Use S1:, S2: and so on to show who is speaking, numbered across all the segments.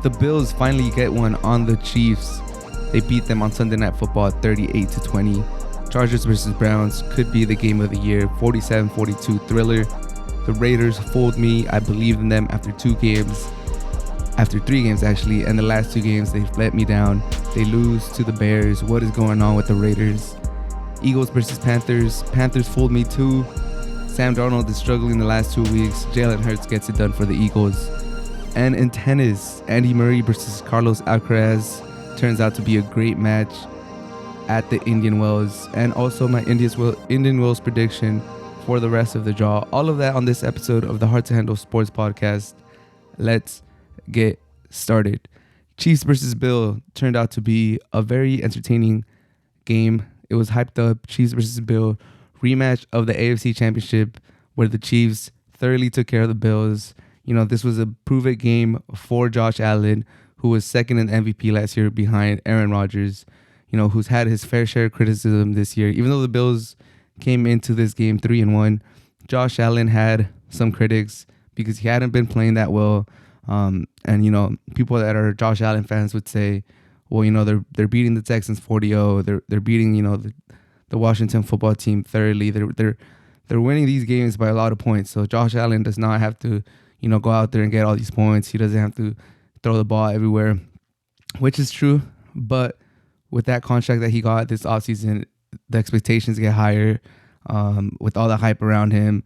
S1: The Bills finally get one on the Chiefs. They beat them on Sunday Night Football 38-20. Chargers versus Browns could be the game of the year. 47-42 thriller. The Raiders fooled me. I believed in them after 3 games actually, and the last 2 games they've let me down. They lose to the Bears. What is going on with the Raiders? Eagles versus Panthers. Panthers fooled me too. Sam Darnold is struggling the last 2 weeks. Jalen Hurts gets it done for the Eagles. And in tennis, Andy Murray versus Carlos Alcaraz turns out to be a great match at the Indian Wells. And also my Indian Wells prediction for the rest of the draw. All of that on this episode of the Hard to Handle Sports Podcast. Let's get started. Chiefs versus Bill turned out to be a very entertaining game. It was hyped up. Chiefs versus Bill, rematch of the AFC Championship, where the Chiefs thoroughly took care of the Bills. You know, this was a prove-it game for Josh Allen, who was second in MVP last year behind Aaron Rodgers, you know, who's had his fair share of criticism this year. Even though the Bills came into this game 3-1, Josh Allen had some critics because he hadn't been playing that well. And, you know, people that are Josh Allen fans would say, well, you know, they're beating the Texans 40-0. They're beating, you know, the Washington football team thoroughly. They're winning these games by a lot of points. So Josh Allen does not have to, you know, go out there and get all these points. He doesn't have to throw the ball everywhere, which is true. But with that contract that he got this offseason, the expectations get higher. With all the hype around him,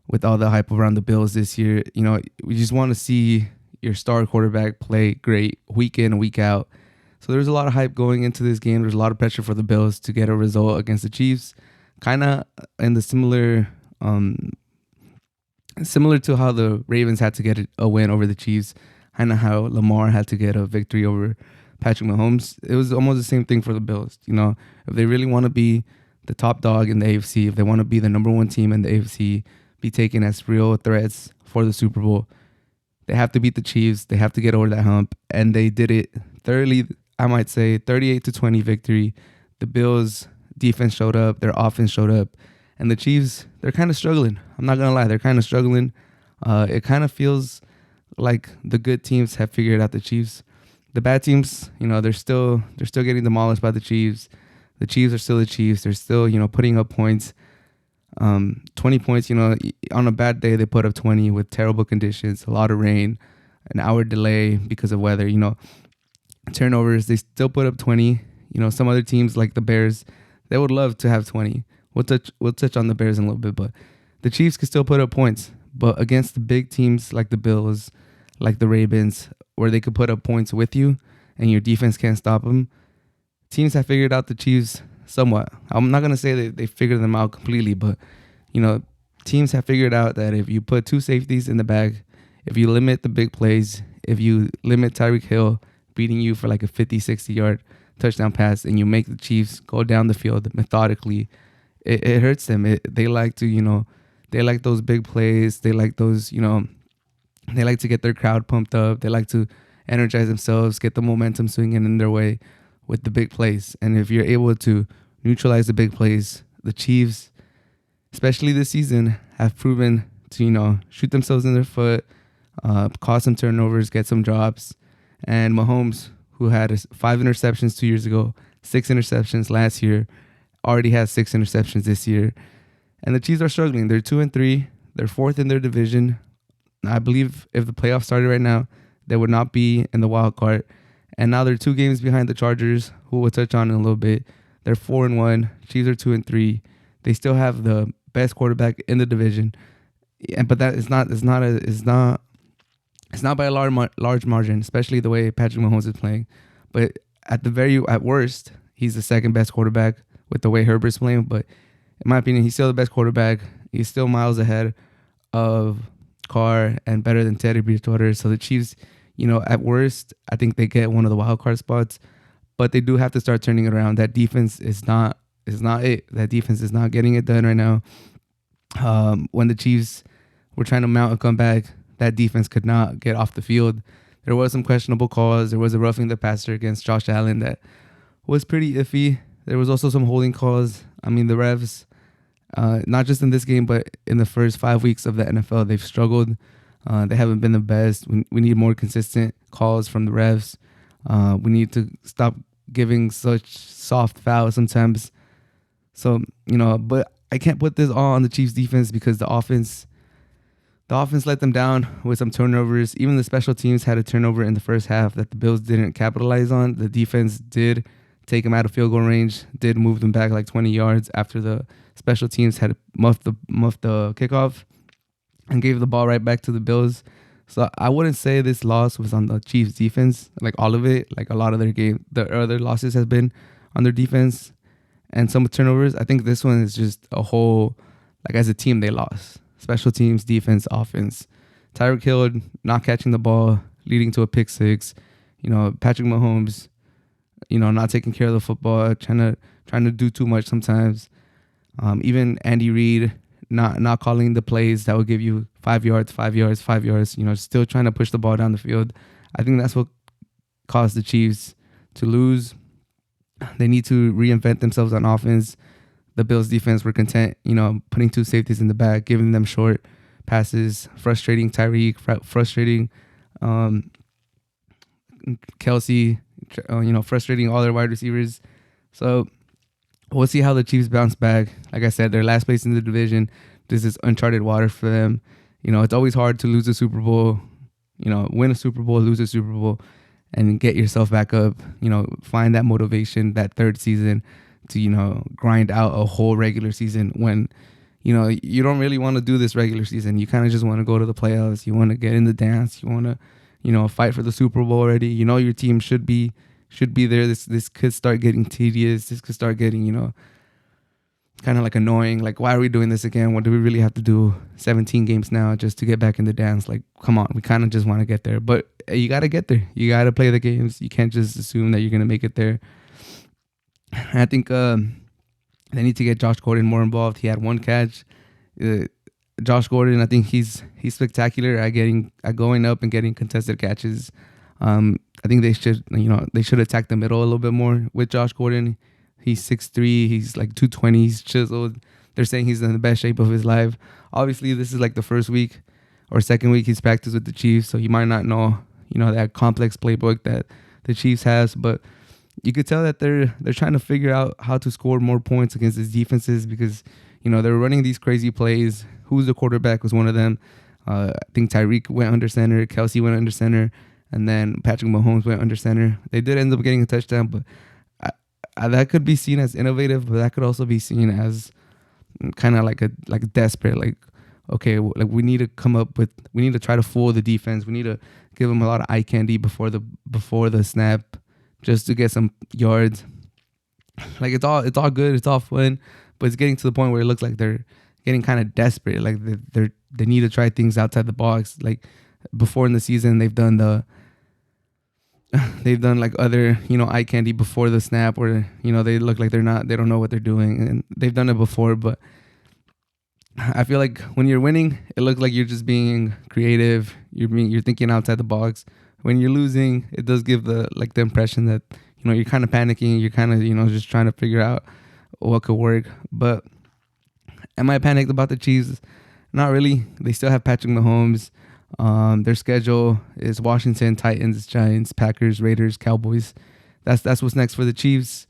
S1: with all the hype around the Bills this year, you know, we just want to see your star quarterback play great week in and week out. So there's a lot of hype going into this game. There's a lot of pressure for the Bills to get a result against the Chiefs. Kind of in the similar to how the Ravens had to get a win over the Chiefs. Kind of how Lamar had to get a victory over Patrick Mahomes. It was almost the same thing for the Bills. You know, if they really want to be the top dog in the AFC, if they want to be the number 1 team in the AFC, be taken as real threats for the Super Bowl, they have to beat the Chiefs. They have to get over that hump. And they did it thoroughly. I might say 38-20 victory. The Bills defense showed up. Their offense showed up. And the Chiefs, they're kind of struggling. I'm not going to lie. They're kind of struggling. It kind of feels like the good teams have figured out the Chiefs. The bad teams, you know, they're still getting demolished by the Chiefs. The Chiefs are still the Chiefs. They're still, you know, putting up points. 20 points, you know, on a bad day, they put up 20 with terrible conditions, a lot of rain, an hour delay because of weather, you know, turnovers. They still put up 20. You know, some other teams like the Bears, they would love to have 20. We'll touch on the Bears in a little bit, but the Chiefs can still put up points. But against the big teams like the Bills, like the Ravens, where they could put up points with you and your defense can't stop them, teams have figured out the Chiefs somewhat. I'm not going to say that they figured them out completely, but, you know, teams have figured out that if you put 2 safeties in the bag, if you limit the big plays, if you limit Tyreek Hill beating you for like a 50, 60-yard touchdown pass, and you make the Chiefs go down the field methodically, it hurts them. They like to, you know, they like those big plays. They like those, you know, they like to get their crowd pumped up. They like to energize themselves, get the momentum swinging in their way with the big plays. And if you're able to neutralize the big plays, the Chiefs, especially this season, have proven to, you know, shoot themselves in their foot, cause some turnovers, get some drops. And Mahomes, who had 5 interceptions 2 years ago, 6 interceptions last year, already has 6 interceptions this year. And the Chiefs are struggling. They're 2-3. They're 4th in their division. I believe if the playoffs started right now, they would not be in the wild card. And now they're 2 games behind the Chargers, who we'll touch on in a little bit. They're 4-1. Chiefs are 2-3. They still have the best quarterback in the division. Yeah, but that is not by a large margin, especially the way Patrick Mahomes is playing. But at worst, he's the second best quarterback with the way Herbert's playing. But in my opinion, he's still the best quarterback. He's still miles ahead of Carr and better than Teddy Bridgewater. So the Chiefs, you know, at worst, I think they get one of the wild card spots. But they do have to start turning it around. That defense is not it. That defense is not getting it done right now. When the Chiefs were trying to mount a comeback, that defense could not get off the field. There was some questionable calls. There was a roughing the passer against Josh Allen that was pretty iffy. There was also some holding calls. I mean, the refs, not just in this game, but in the first 5 weeks of the NFL, they've struggled. They haven't been the best. We need more consistent calls from the refs. We need to stop giving such soft fouls sometimes. So, but I can't put this all on the Chiefs defense because the offense let them down with some turnovers. Even the special teams had a turnover in the first half that the Bills didn't capitalize on. The defense did take them out of field goal range, did move them back like 20 yards after the special teams had muffed the kickoff and gave the ball right back to the Bills. So I wouldn't say this loss was on the Chiefs defense, like all of it. Like a lot of the other losses has been on their defense and some turnovers. I think this one is just a whole, like as a team, they lost. Special teams, defense, offense. Tyreek Hill not catching the ball, leading to a pick six. Patrick Mahomes, not taking care of the football, trying to do too much sometimes. Even Andy Reid not calling the plays that would give you 5 yards, 5 yards, 5 yards. Still trying to push the ball down the field. I think that's what caused the Chiefs to lose. They need to reinvent themselves on offense. The Bills defense were content, putting two safeties in the back, giving them short passes, frustrating Tyreek, frustrating Kelsey, frustrating all their wide receivers. So we'll see how the Chiefs bounce back. Like I said, they're last place in the division. This is uncharted water for them. It's always hard to lose a Super Bowl, win a Super Bowl, lose a Super Bowl, and get yourself back up, find that motivation, that third season to, grind out a whole regular season when, you don't really want to do this regular season. You kind of just want to go to the playoffs. You want to get in the dance. You want to, fight for the Super Bowl already. Your team should be there. This could start getting tedious. This could start getting, kind of like annoying. Like, why are we doing this again? What do we really have to do 17 games now just to get back in the dance? Like, come on. We kind of just want to get there. But you got to get there. You got to play the games. You can't just assume that you're going to make it there. I think they need to get Josh Gordon more involved. He had one catch. Josh Gordon, I think he's spectacular at going up and getting contested catches. I think they should attack the middle a little bit more with Josh Gordon. He's 6'3", he's like 220, he's chiseled. They're saying he's in the best shape of his life. Obviously, this is like the first week or second week he's practiced with the Chiefs, so he might not know, that complex playbook that the Chiefs has, but you could tell that they're trying to figure out how to score more points against these defenses because, they're running these crazy plays. Who's the quarterback was one of them. I think Tyreek went under center, Kelsey went under center, and then Patrick Mahomes went under center. They did end up getting a touchdown, but that could be seen as innovative, but that could also be seen as kind of like desperate. Like, okay, like we need to try to fool the defense. We need to give them a lot of eye candy before the snap, just to get some yards. Like it's all good, it's all fun, but it's getting to the point where it looks like they're getting kind of desperate. Like they need to try things outside the box. Like before in the season, they've done like other eye candy before the snap, where they look like they don't know what they're doing, and they've done it before. But I feel like when you're winning, it looks like you're just being creative. You're thinking outside the box. When you're losing, it does give the impression that you're kind of panicking. You're kind of just trying to figure out what could work. But am I panicked about the Chiefs? Not really. They still have Patrick Mahomes. Their schedule is Washington, Titans, Giants, Packers, Raiders, Cowboys. That's what's next for the Chiefs.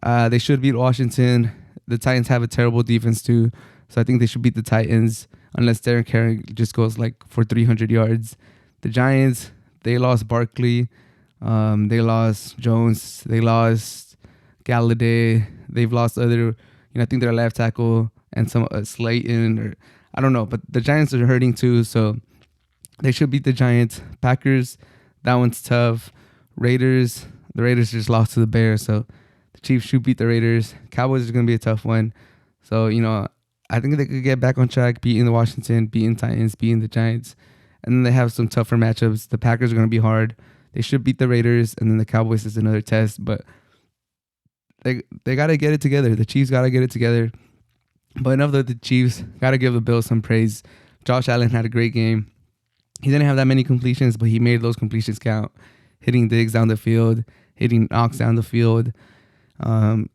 S1: They should beat Washington. The Titans have a terrible defense too, so I think they should beat the Titans unless Derrick Henry just goes for 300 yards. The Giants, they lost Barkley. They lost Jones. They lost Galladay. They've lost other, I think their left tackle and some Slayton, or I don't know. But the Giants are hurting too, so they should beat the Giants. Packers, that one's tough. The Raiders just lost to the Bears, so the Chiefs should beat the Raiders. Cowboys is going to be a tough one. So, I think they could get back on track, beating the Washington, beating Titans, beating the Giants. And then they have some tougher matchups. The Packers are going to be hard. They should beat the Raiders, and then the Cowboys is another test. But they got to get it together. The Chiefs got to get it together. But enough of the Chiefs. Got to give the Bills some praise. Josh Allen had a great game. He didn't have that many completions, but he made those completions count. Hitting Diggs down the field, hitting Knox down the field,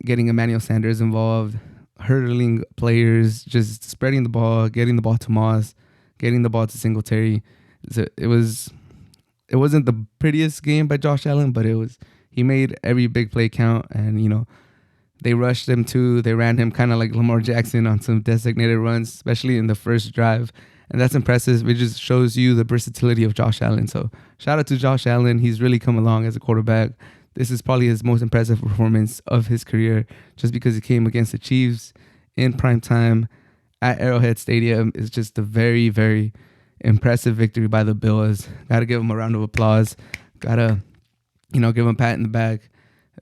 S1: getting Emmanuel Sanders involved, hurdling players, just spreading the ball, getting the ball to Moss, getting the ball to Singletary. It wasn't the prettiest game by Josh Allen, but he made every big play count, and they rushed him too. They ran him kind of like Lamar Jackson on some designated runs, especially in the first drive. And that's impressive. It just shows you the versatility of Josh Allen. So shout out to Josh Allen. He's really come along as a quarterback. This is probably his most impressive performance of his career, just because he came against the Chiefs in prime time at Arrowhead Stadium. It's just a very, very impressive victory by the Bills. Got to give them a round of applause. Got to, give them a pat in the back.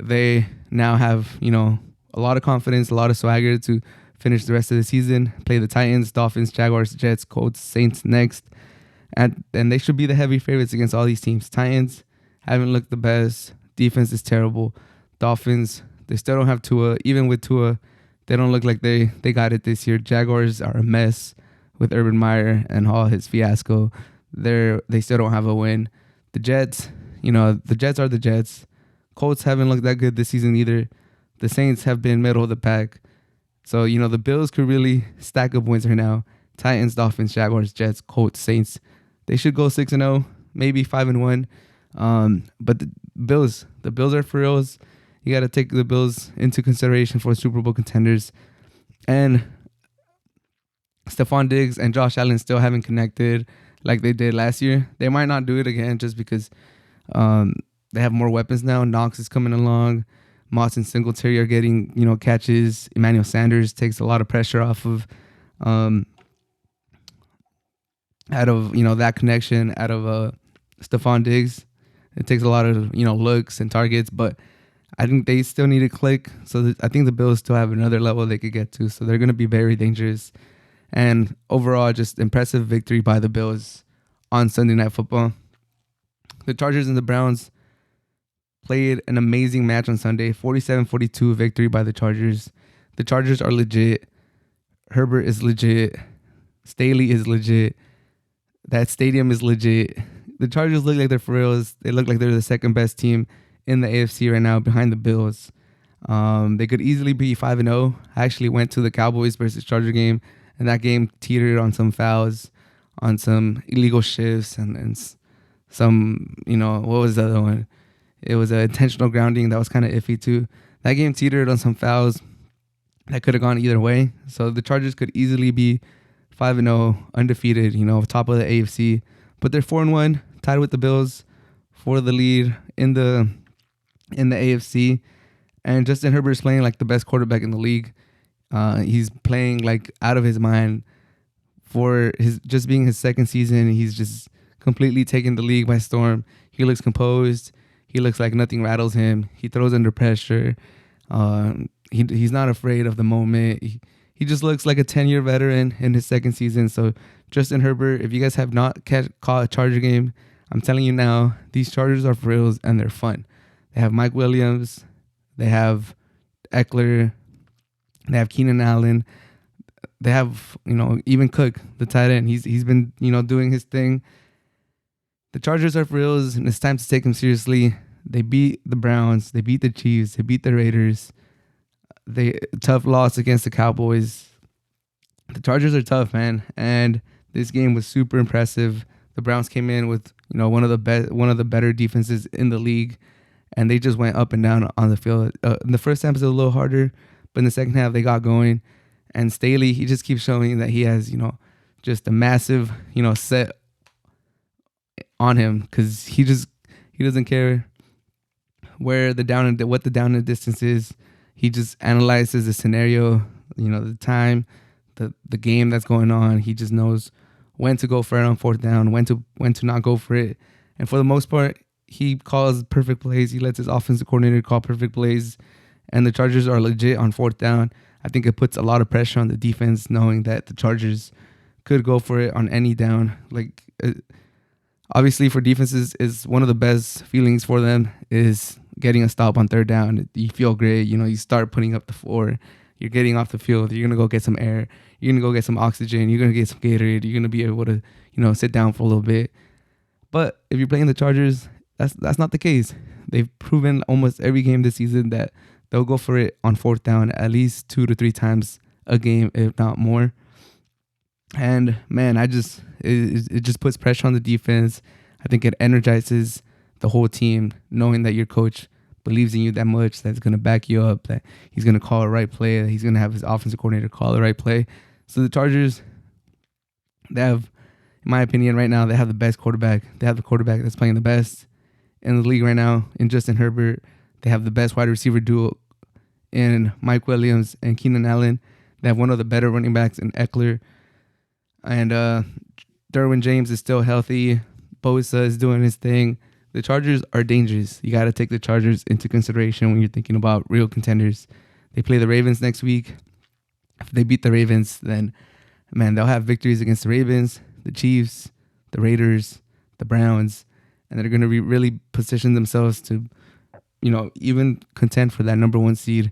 S1: They now have, a lot of confidence, a lot of swagger to finish the rest of the season. Play the Titans, Dolphins, Jaguars, Jets, Colts, Saints next. And they should be the heavy favorites against all these teams. Titans haven't looked the best. Defense is terrible. Dolphins, they still don't have Tua. Even with Tua, they don't look like they got it this year. Jaguars are a mess with Urban Meyer and all his fiasco. They still don't have a win. The Jets, the Jets are the Jets. Colts haven't looked that good this season either. The Saints have been middle of the pack. So, the Bills could really stack up wins right now. Titans, Dolphins, Jaguars, Jets, Colts, Saints. They should go 6-0, maybe 5-1. But the Bills are for reals. You got to take the Bills into consideration for Super Bowl contenders. And Stephon Diggs and Josh Allen still haven't connected like they did last year. They might not do it again just because they have more weapons now. Knox is coming along. Moss and Singletary are getting, catches. Emmanuel Sanders takes a lot of pressure off of, that connection out of Stephon Diggs. It takes a lot of, looks and targets, but I think they still need to click. So I think the Bills still have another level they could get to. So they're going to be very dangerous. And overall, just impressive victory by the Bills on Sunday Night Football. The Chargers and the Browns played an amazing match on Sunday. 47-42 victory by the Chargers. The Chargers are legit. Herbert is legit. Staley is legit. That stadium is legit. The Chargers look like they're for reals. They look like they're the second best team in the AFC right now behind the Bills. They could easily be 5-0. I actually went to the Cowboys versus Charger game, and that game teetered on some fouls, on some illegal shifts, and some, what was the other one? It was an intentional grounding that was kind of iffy too. That game teetered on some fouls that could have gone either way. So the Chargers could easily be 5-0, undefeated, top of the AFC. But they're 4-1, tied with the Bills for the lead in the AFC. And Justin Herbert's playing like the best quarterback in the league. He's playing like out of his mind for his just being his second season. He's just completely taken the league by storm. He looks composed. He looks like nothing rattles him. He throws under pressure. He's not afraid of the moment. He just looks like a 10-year veteran in his second season. So Justin Herbert, if you guys have not caught a Charger game, I'm telling you now, these Chargers are for reals and they're fun. They have Mike Williams. They have Eckler. They have Keenan Allen. They have, even Cook, the tight end. He's been, doing his thing. The Chargers are for reals, and it's time to take them seriously. They beat the Browns. They beat the Chiefs. They beat the Raiders. Tough loss against the Cowboys. The Chargers are tough, man. And this game was super impressive. The Browns came in with, one of the better defenses in the league, and they just went up and down on the field. In the first half, it was a little harder, but in the second half, they got going. And Staley, he just keeps showing that he has, just a massive, set on him, because he doesn't care what the down and distance is. He just analyzes the scenario, the time, the game that's going on. He just knows when to go for it on fourth down, when to not go for it. And for the most part, he calls perfect plays. He lets his offensive coordinator call perfect plays. And the Chargers are legit on fourth down. I think it puts a lot of pressure on the defense, knowing that the Chargers could go for it on any down. Obviously, for defenses, is one of the best feelings for them is getting a stop on third down. You feel great. You start putting up the floor. You're getting off the field. You're going to go get some air. You're going to go get some oxygen. You're going to get some Gatorade. You're going to be able to, sit down for a little bit. But if you're playing the Chargers, that's not the case. They've proven almost every game this season that they'll go for it on fourth down at least 2 to 3 times a game, if not more. And man, it just puts pressure on the defense. I think it energizes the whole team knowing that your coach believes in you that much, that's going to back you up, that he's going to call the right play, that he's going to have his offensive coordinator call the right play. So the Chargers, they have, in my opinion, right now, they have the best quarterback. They have the quarterback that's playing the best in the league right now in Justin Herbert. They have the best wide receiver duo in Mike Williams and Keenan Allen. They have one of the better running backs in Eckler. And Derwin James is still healthy. Bosa is doing his thing. The Chargers are dangerous. You got to take the Chargers into consideration when you're thinking about real contenders. They play the Ravens next week. If they beat the Ravens, then, man, they'll have victories against the Ravens, the Chiefs, the Raiders, the Browns, and they're going to really position themselves to, even contend for that number 1 seed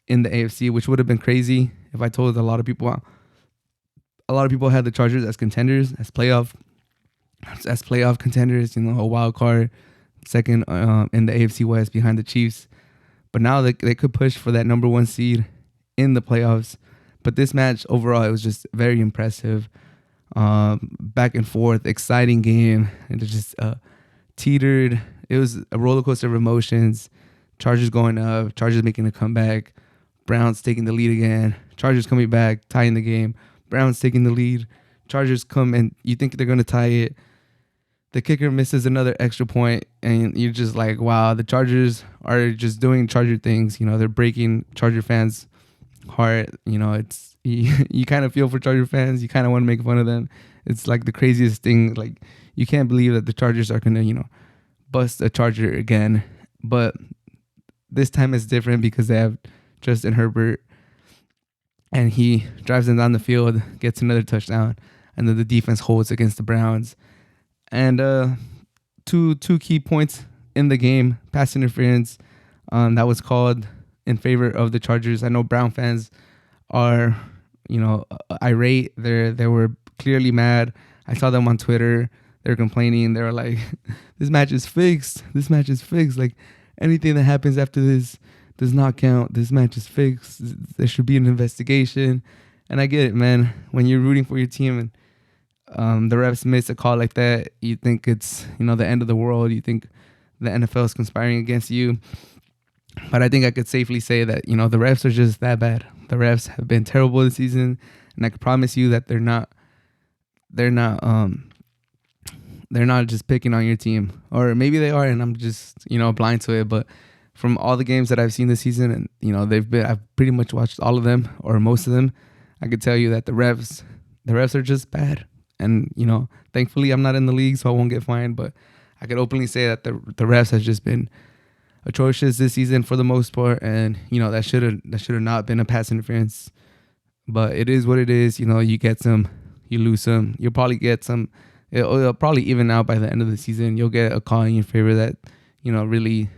S1: in the AFC, which would have been crazy if I told a lot of people. A lot of people had the Chargers as contenders, as playoff contenders, a wild card, second in the AFC West behind the Chiefs. But now they could push for that number 1 seed in the playoffs. But this match overall, it was just very impressive. Back and forth, exciting game. And it just teetered. It was a roller coaster of emotions. Chargers going up, Chargers making a comeback, Browns taking the lead again, Chargers coming back, tying the game, Browns taking the lead, Chargers come and you think they're going to tie it. The kicker misses another extra point, and you're just like, wow, the Chargers are just doing Charger things. They're breaking Charger fans' heart. It's you kind of feel for Charger fans. You kind of want to make fun of them. It's like the craziest thing. Like, you can't believe that the Chargers are going to, bust a Charger again. But this time it's different because they have Justin Herbert, and he drives them down the field, gets another touchdown, and then the defense holds against the Browns. And two key points in the game, pass interference, that was called in favor of the Chargers. I know Brown fans are, irate. They were clearly mad. I saw them on Twitter. They were complaining. They were like, "This match is fixed. This match is fixed. Like, anything that happens after this does not count. This match is fixed. There should be an investigation." And I get it, man. When you're rooting for your team and the refs miss a call like that, you think it's, the end of the world. You think the NFL is conspiring against you. But I think I could safely say that, the refs are just that bad. The refs have been terrible this season, and I can promise you that they're not just picking on your team. Or maybe they are, and I'm just, blind to it. But from all the games that I've seen this season, and, I've pretty much watched all of them or most of them, I could tell you that the refs are just bad. And, thankfully I'm not in the league, so I won't get fined. But I could openly say that the refs has just been atrocious this season for the most part. And, that should have not been a pass interference. But it is what it is. You get some, you lose some. You'll probably get some. It'll probably even out by the end of the season. You'll get a call in your favor that, really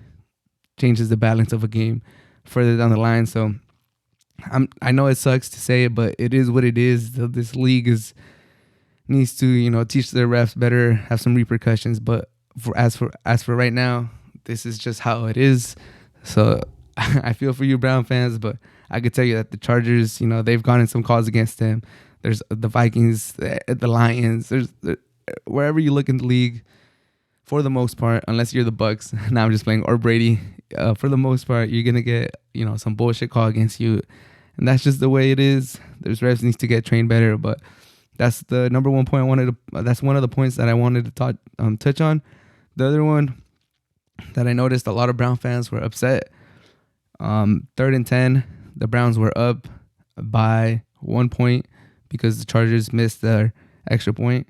S1: changes the balance of a game further down the line. So I know it sucks to say it, but it is what it is. This league needs to, teach their refs better, have some repercussions. But as for right now, this is just how it is. So I feel for you Brown fans, but I could tell you that the Chargers, they've gotten some calls against them. There's the Vikings, the Lions. There's wherever you look in the league, for the most part, unless you're the Bucks. Now I'm just playing, or Brady. For the most part, you're gonna get some bullshit call against you, and that's just the way it is. There's refs needs to get trained better, but that's the number one point I wanted to. That's one of the points that I wanted to touch on. The other one that I noticed a lot of Brown fans were upset. 3rd and 10, the Browns were up by 1 point because the Chargers missed their extra point,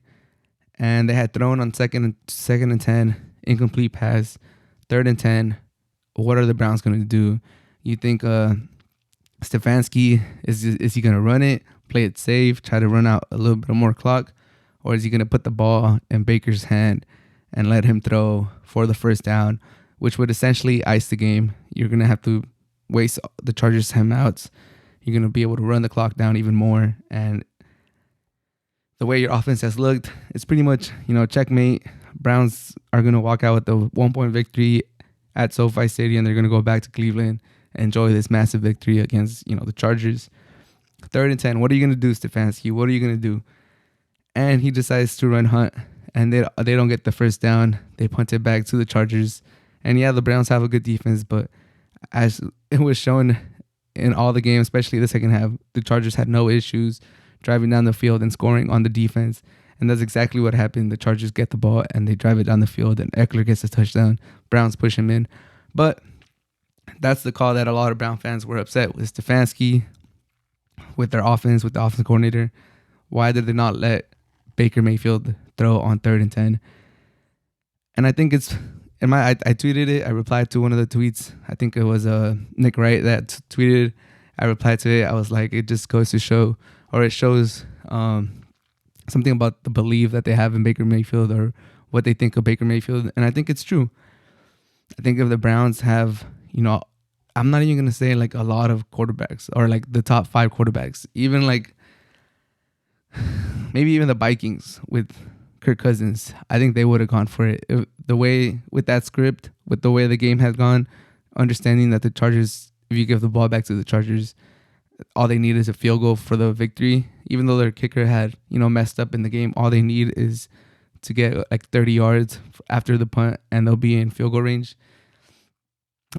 S1: and they had thrown on second and 10, incomplete pass. 3rd and 10. What are the Browns going to do? You think Stefanski is he going to run it, play it safe, try to run out a little bit more clock, or is he going to put the ball in Baker's hand and let him throw for the first down, which would essentially ice the game? You're going to have to waste the Chargers' timeouts. You're going to be able to run the clock down even more. And the way your offense has looked, it's pretty much, checkmate. Browns are going to walk out with the 1-point victory at SoFi Stadium. They're going to go back to Cleveland and enjoy this massive victory against, the Chargers. 3rd and 10. What are you going to do, Stefanski? What are you going to do? and he decides to run Hunt, and they don't get the first down. They punt it back to the Chargers, and yeah, the Browns have a good defense, but as it was shown in all the games, especially the second half, the Chargers had no issues driving down the field and scoring on the defense. And that's exactly what happened. The Chargers get the ball and they drive it down the field, and Eckler gets a touchdown. Browns push him in. But that's the call that a lot of Brown fans were upset with Stefanski, with their offense, with the offensive coordinator. Why did they not let Baker Mayfield throw on 3rd and 10? And I think it's I tweeted it. I replied to one of the tweets. I think it was Nick Wright that tweeted. I replied to it. I was like, it just goes to show, or it shows something about the belief that they have in Baker Mayfield, or what they think of Baker Mayfield. And I think it's true. I think if the Browns have, I'm not even going to say like a lot of quarterbacks, or like the top 5 quarterbacks, even like maybe even the Vikings with Kirk Cousins, I think they would have gone for it. The way, with that script, with the way the game had gone, understanding that the Chargers, if you give the ball back to the Chargers, all they need is a field goal for the victory. Even though their kicker had, messed up in the game, all they need is to get like 30 yards after the punt, and they'll be in field goal range.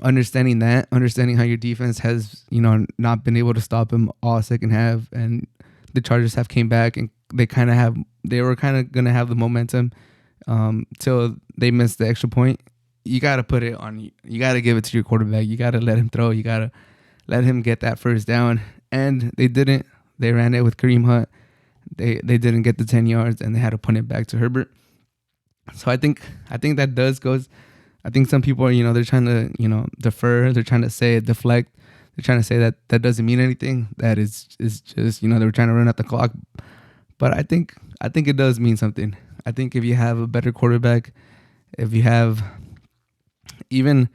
S1: Understanding how your defense has, not been able to stop him all second half, and the Chargers have came back, and they were kind of going to have the momentum till they missed the extra point. You got to put it on, you got to give it to your quarterback. You got to let him throw. You got to let him get that first down. And they didn't. They ran it with Kareem Hunt. They didn't get the 10 yards, and they had to punt it back to Herbert. So I think that does goes. I think some people are, they're trying to, defer. They're trying to say deflect. They're trying to say that doesn't mean anything. That is just, they were trying to run out the clock. But I think it does mean something. I think if you have a better quarterback, if you have even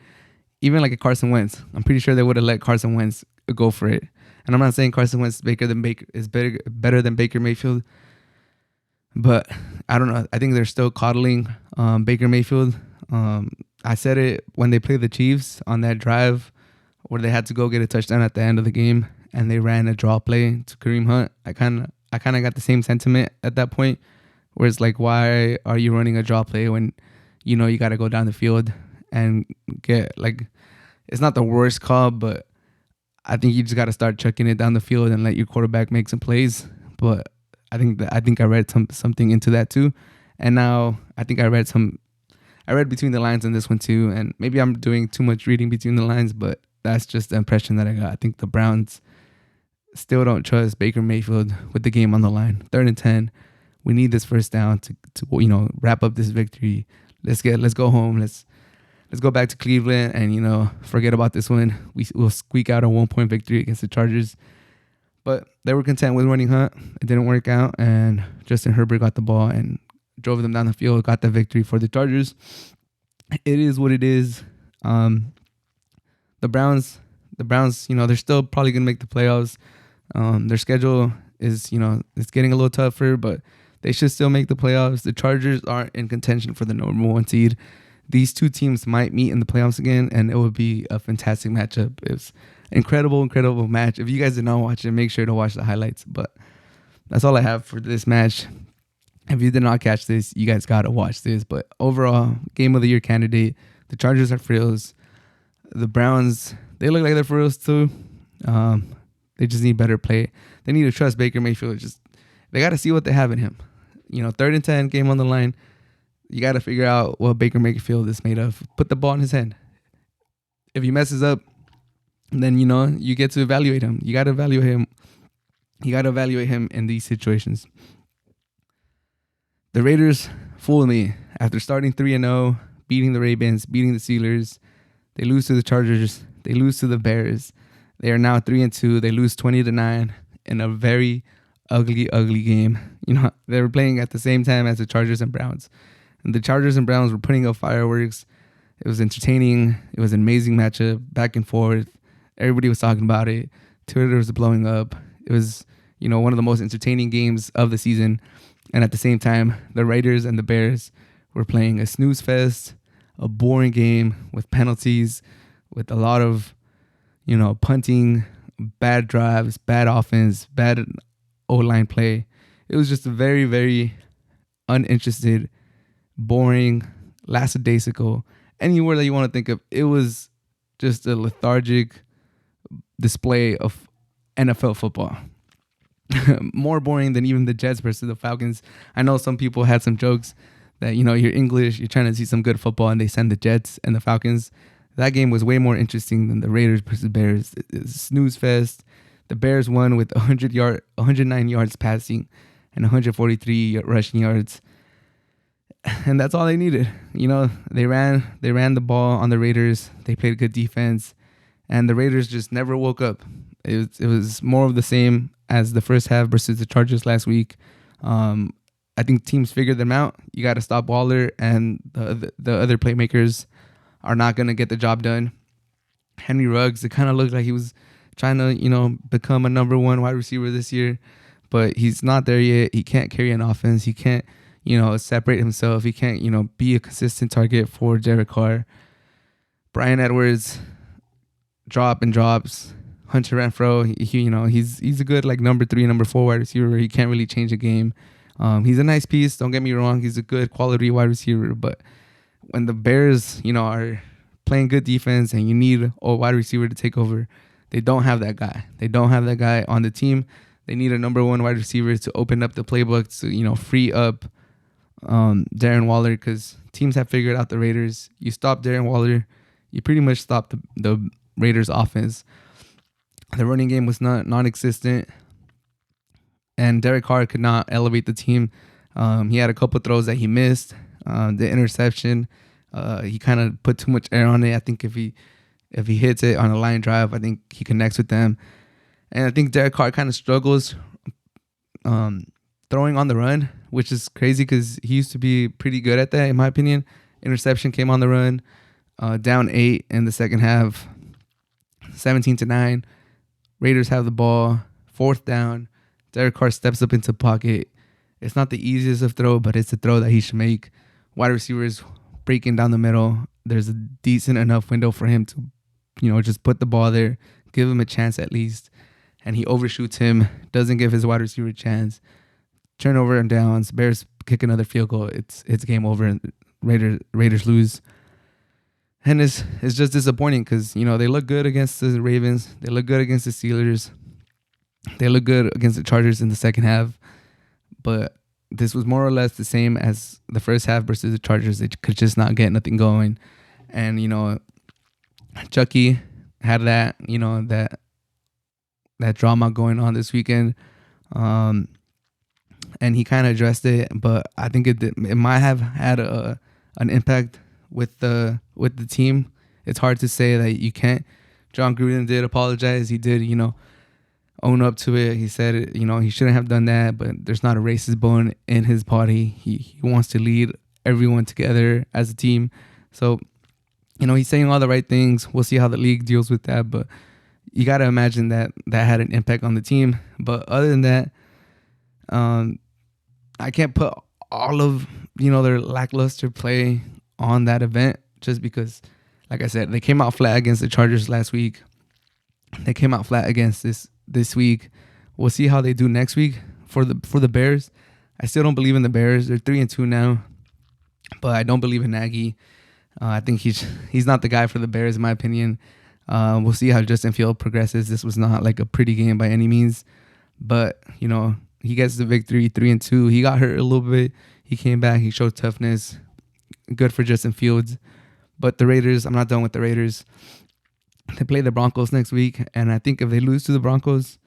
S1: like a Carson Wentz, I'm pretty sure they would have let Carson Wentz go for it. And I'm not saying Carson Wentz is better than Baker Mayfield, but I don't know. I think they're still coddling Baker Mayfield. I said it when they played the Chiefs on that drive where they had to go get a touchdown at the end of the game, and they ran a draw play to Kareem Hunt. I kind of got the same sentiment at that point, where it's like, why are you running a draw play when you got to go down the field and get, like, it's not the worst call, but I think you just got to start chucking it down the field and let your quarterback make some plays. But I think I read something into that too, and now I think I read between the lines on this one too, and maybe I'm doing too much reading between the lines, but that's just the impression that I got. I think the Browns still don't trust Baker Mayfield with the game on the line. 3rd and 10. We need this first down to wrap up this victory. Let's go home. Let's go back to Cleveland and forget about this one. We'll squeak out a 1-point victory against the Chargers. But they were content with running Hunt. It didn't work out, and Justin Herbert got the ball and drove them down the field, got the victory for the Chargers. It is what it is. The Browns, they're still probably going to make the playoffs. Their schedule is, it's getting a little tougher, but they should still make the playoffs. The Chargers aren't in contention for the number 1 seed. These two teams might meet in the playoffs again, and it would be a fantastic matchup. It's an incredible match. If you guys did not watch it, make sure to watch the highlights. But that's all I have for this match. If you did not catch this, you guys got to watch this. But overall, game of the year candidate, the Chargers are for reals. The Browns, they look like they're for reals too. They just need better play. They need to trust Baker Mayfield. They got to see what they have in him. 3rd and 10, game on the line. You got to figure out what Baker Mayfield is made of. Put the ball in his hand. If he messes up, then, you get to evaluate him. You got to evaluate him. You got to evaluate him in these situations. The Raiders fooled me. After starting 3-0, beating the Ravens, beating the Steelers, they lose to the Chargers. They lose to the Bears. They are now 3-2. They lose 20-9 in a very ugly game. They were playing at the same time as the Chargers and Browns. And the Chargers and Browns were putting up fireworks. It was entertaining. It was an amazing matchup, back and forth. Everybody was talking about it. Twitter was blowing up. It was, one of the most entertaining games of the season. And at the same time, the Raiders and the Bears were playing a snooze fest, a boring game with penalties, with a lot of, punting, bad drives, bad offense, bad O-line play. It It was just a very, very uninterested, boring, lackadaisical, any word that you want to think of. It was just a lethargic display of NFL football. More boring than even the Jets versus the Falcons. I know some people had some jokes that, you're English, you're trying to see some good football, and they send the Jets and the Falcons. That game was way more interesting than the Raiders versus Bears. It's a snooze fest. The Bears won with 109 yards passing and 143 rushing yards. And that's all they needed. They ran the ball on the Raiders. They played good defense, and the Raiders just never woke up. It was more of the same as the first half versus the Chargers last week. I think teams figured them out. You got to stop Waller, and the other playmakers are not going to get the job done. Henry Ruggs, it kind of looked like he was trying to, become a number one wide receiver this year, but he's not there yet. He can't carry an offense. He can't, separate himself. He can't, be a consistent target for Derek Carr. Bryan Edwards, drop and drops. Hunter Renfrow, he's a good number 3, number 4 wide receiver. He can't really change a game. He's a nice piece. Don't get me wrong. He's a good quality wide receiver. But when the Bears, are playing good defense and you need a wide receiver to take over, they don't have that guy. They don't have that guy on the team. They need a number 1 wide receiver to open up the playbook to, free up Darren Waller, because teams have figured out the Raiders. You stop Darren Waller, you pretty much stop the Raiders offense. The running game was non-existent, and Derek Carr could not elevate the team. He had a couple throws that he missed. The interception, he kind of put too much air on it. I think if he hits it on a line drive, I think he connects with them. And I think Derek Carr kind of struggles throwing on the run, which is crazy because he used to be pretty good at that, in my opinion. Interception came on the run, down 8 in the second half, 17-9. Raiders have the ball, 4th down. Derek Carr steps up into the pocket. It's not the easiest of throw, but it's a throw that he should make. Wide receivers breaking down the middle. There's a decent enough window for him to, just put the ball there, give him a chance at least. And he overshoots him, doesn't give his wide receiver a chance. Turnover and downs. Bears kick another field goal. It's game over, and Raiders lose. And it's just disappointing because, they look good against the Ravens. They look good against the Steelers. They look good against the Chargers in the second half. But this was more or less the same as the first half versus the Chargers. They could just not get nothing going. And, Chucky had that, that drama going on this weekend. And he kind of addressed it. But I think it might have had an impact with the team. It's hard to say that you can't. John Gruden did apologize. He did, own up to it. He said, he shouldn't have done that, but there's not a racist bone in his body. He wants to lead everyone together as a team. So, he's saying all the right things. We'll see how the league deals with that, but you got to imagine that had an impact on the team. But other than that, I can't put all of, their lackluster play on that event, just because, like I said, they came out flat against the Chargers last week. They came out flat against this week. We'll see how they do next week for the Bears. I still don't believe in the Bears. They're 3-2 now, but I don't believe in Nagy. I think he's not the guy for the Bears, in my opinion. We'll see how Justin Fields progresses. This was not like a pretty game by any means, but he gets the victory, 3-2. He got hurt a little bit. He came back. He showed toughness. Good for Justin Fields. But the Raiders, I'm not done with the Raiders. They play the Broncos next week, and I think if they lose to the Broncos,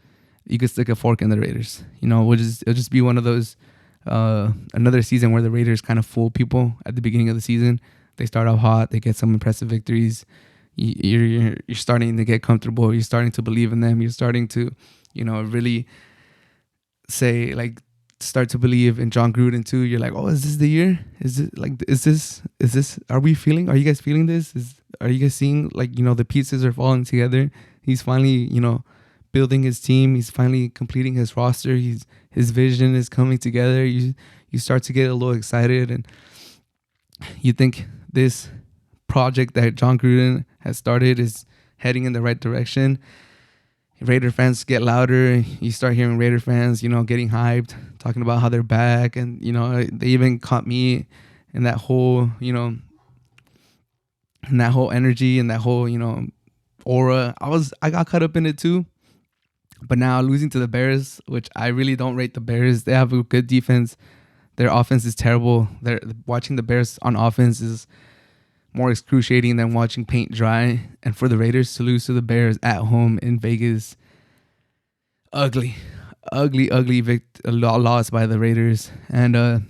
S1: you could stick a fork in the Raiders. It'll just be one of those another season where the Raiders kind of fool people at the beginning of the season. They start off hot, they get some impressive victories. You're starting to get comfortable. You're starting to believe in them. You're starting to, really say start to believe in John Gruden too. You're like, oh, is this the year? Is this? Are you guys feeling this? Are you guys seeing the pieces are falling together? He's finally, building his team. He's finally completing his roster. His vision is coming together. You start to get a little excited, and you think this project that John Gruden has started is heading in the right direction. Raider fans get louder. You start hearing Raider fans, getting hyped, talking about how they're back. And, they even caught me in that whole, in that whole energy and that whole, aura. I got caught up in it too. But now losing to the Bears, which I really don't rate the Bears. They have a good defense. Their offense is terrible. Watching the Bears on offense is more excruciating than watching paint dry. And for the Raiders to lose to the Bears at home in Vegas, ugly loss by the Raiders. And the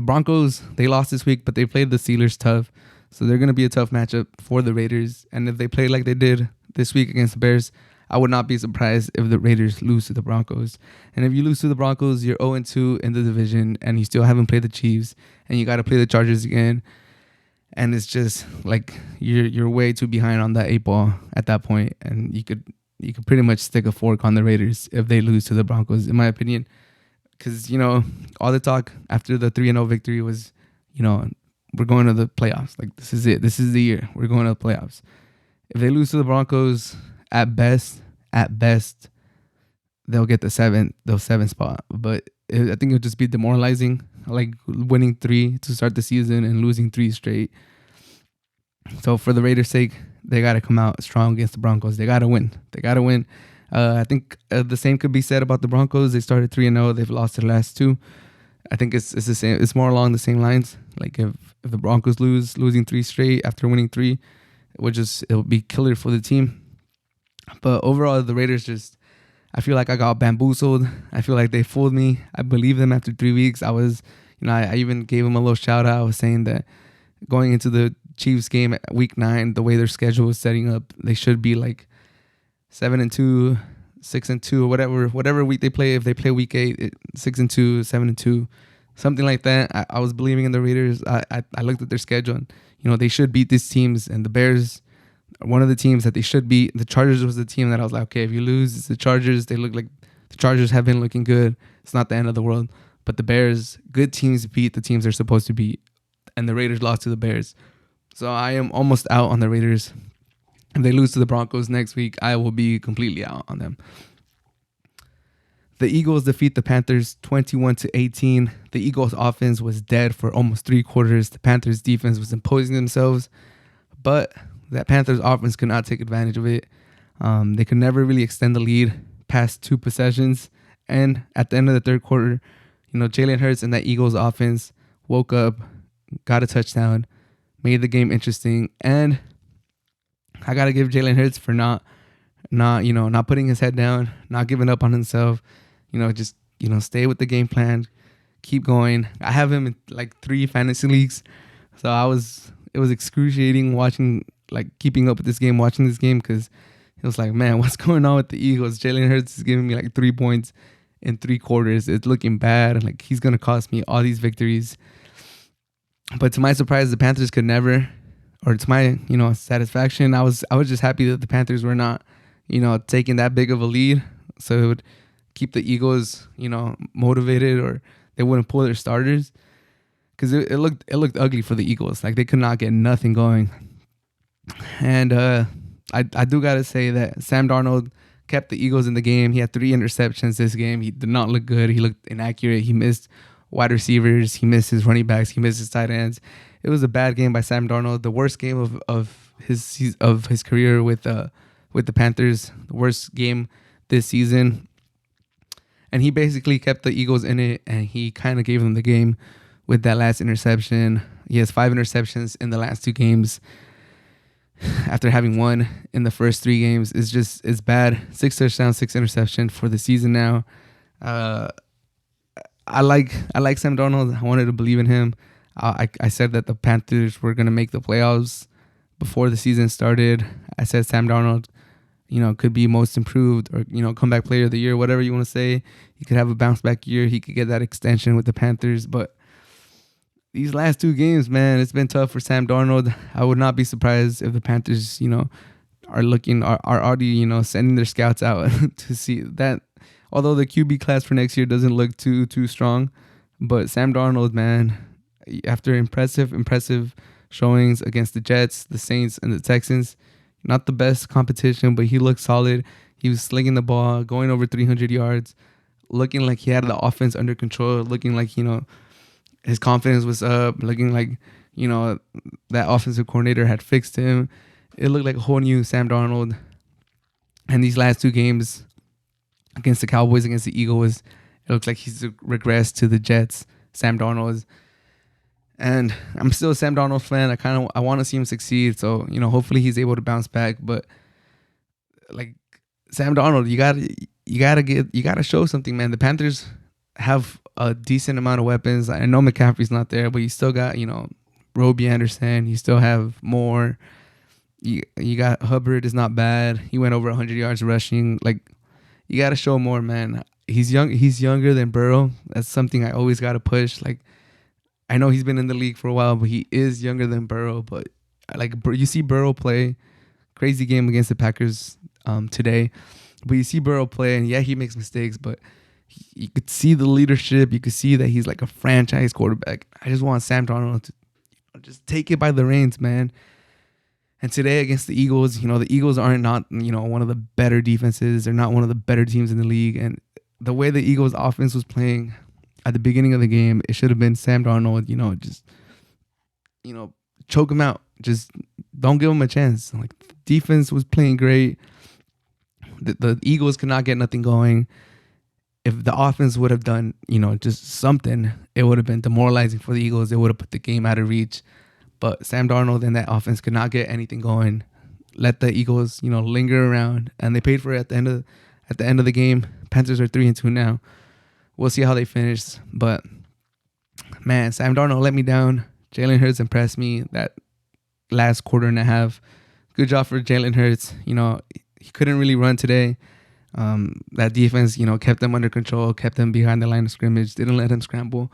S1: Broncos, they lost this week, but they played the Steelers tough. So they're going to be a tough matchup for the Raiders. And if they play like they did this week against the Bears, I would not be surprised if the Raiders lose to the Broncos. And if you lose to the Broncos, you're 0-2 in the division, and you still haven't played the Chiefs, and you got to play the Chargers again. And it's just like you're way too behind on that 8 ball at that point, and you could pretty much stick a fork on the Raiders if they lose to the Broncos, in my opinion. Because all the talk after the 3-0 victory was, we're going to the playoffs. Like, this is it. This is the year. We're going to the playoffs. If they lose to the Broncos, at best, they'll get the seventh spot. But I think it'll just be demoralizing, like winning 3 to start the season and losing 3 straight. So for the Raiders' sake, they got to come out strong against the Broncos. They got to win. I think the same could be said about the Broncos. They started 3-0. They've lost their last 2. I think it's the same. It's more along the same lines. Like if the Broncos losing 3 straight after winning 3, it'll be killer for the team. But overall, the Raiders I feel like I got bamboozled. I feel like they fooled me. I believed them after 3 weeks. I was, I even gave them a little shout out. I was saying that going into the Chiefs game at week 9, the way their schedule was setting up, they should be like 7-2, 6-2, whatever week they play. If they play week 8, 6-2, 7-2, something like that. I was believing in the Raiders. I looked at their schedule and, they should beat these teams. And the Bears, one of the teams that they should beat. The Chargers was the team that I was like, okay, if you lose, it's the Chargers. They look like the Chargers have been looking good. It's not the end of the world. But the Bears, good teams beat the teams they're supposed to beat. And the Raiders lost to the Bears. So I am almost out on the Raiders. If they lose to the Broncos next week, I will be completely out on them. The Eagles defeat the Panthers 21-18. The Eagles offense was dead for almost 3 quarters. The Panthers defense was imposing themselves. But that Panthers offense could not take advantage of it. They could never really extend the lead past 2 possessions. And at the end of the third quarter, Jalen Hurts and that Eagles offense woke up, got a touchdown, made the game interesting. And I got to give Jalen Hurts for not putting his head down, not giving up on himself. Just stay with the game plan, keep going. I have him in like 3 fantasy leagues. So it was excruciating keeping up with this game, watching this game, because it was like, man, what's going on with the Eagles? Jalen Hurts is giving me like 3 points in 3 quarters. It's looking bad. Like, he's going to cost me all these victories. But to my surprise, the Panthers could never, or to my, satisfaction, I was just happy that the Panthers were not, taking that big of a lead. So it would keep the Eagles, motivated, or they wouldn't pull their starters. Because it looked ugly for the Eagles. Like, they could not get nothing going. And I do got to say that Sam Darnold kept the Eagles in the game. He had 3 interceptions this game. He did not look good. He looked inaccurate. He missed wide receivers. He missed his running backs. He missed his tight ends. It was a bad game by Sam Darnold. The worst game of his career with the Panthers. The worst game this season. And he basically kept the Eagles in it, and he kind of gave them the game with that last interception. He has 5 interceptions in the last 2 games. After having 1 in the first 3 games, it's bad. 6 touchdowns, 6 interceptions for the season now. I like Sam Darnold. I wanted to believe in him. I said that the Panthers were going to make the playoffs before the season started. I said Sam Darnold, could be most improved, or, comeback player of the year, whatever you want to say. He could have a bounce back year. He could get that extension with the Panthers. But these last 2 games, man, it's been tough for Sam Darnold. I would not be surprised if the Panthers, are already, sending their scouts out to see that. Although the QB class for next year doesn't look too strong, but Sam Darnold, man, after impressive showings against the Jets, the Saints, and the Texans, not the best competition, but he looked solid. He was slinging the ball, going over 300 yards, looking like he had the offense under control, looking like, his confidence was up, looking like, that offensive coordinator had fixed him. It looked like a whole new Sam Darnold. And these last two games against the Cowboys, against the Eagles, it looks like he's regressed to the Jets, Sam Darnold. And I'm still a Sam Darnold fan. I want to see him succeed. So, hopefully he's able to bounce back. But like Sam Darnold, you gotta show something, man. The Panthers have a decent amount of weapons. I know McCaffrey's not there, but you still got, Roby Anderson. You still have more. You got Hubbard is not bad. He went over 100 yards rushing. Like, you got to show more, man. He's young. He's younger than Burrow. That's something I always got to push. Like, I know he's been in the league for a while, but he is younger than Burrow. But like, you see Burrow play. Crazy game against the Packers today. But you see Burrow play, and yeah, he makes mistakes, but you could see the leadership. You could see that he's like a franchise quarterback. I just want Sam Darnold to just take it by the reins, man. And today against the Eagles, the Eagles aren't not, one of the better defenses. They're not one of the better teams in the league. And the way the Eagles offense was playing at the beginning of the game, it should have been Sam Darnold, just, choke him out. Just don't give him a chance. Like, the defense was playing great. The Eagles could not get nothing going. If the offense would have done, just something, it would have been demoralizing for the Eagles. It would have put the game out of reach. But Sam Darnold and that offense could not get anything going. Let the Eagles, linger around, and they paid for it at the end of the game. Panthers are 3-2 now. We'll see how they finish. But man, Sam Darnold let me down. Jalen Hurts impressed me that last quarter and a half. Good job for Jalen Hurts. He couldn't really run today. That defense, kept them under control, kept them behind the line of scrimmage, didn't let him scramble.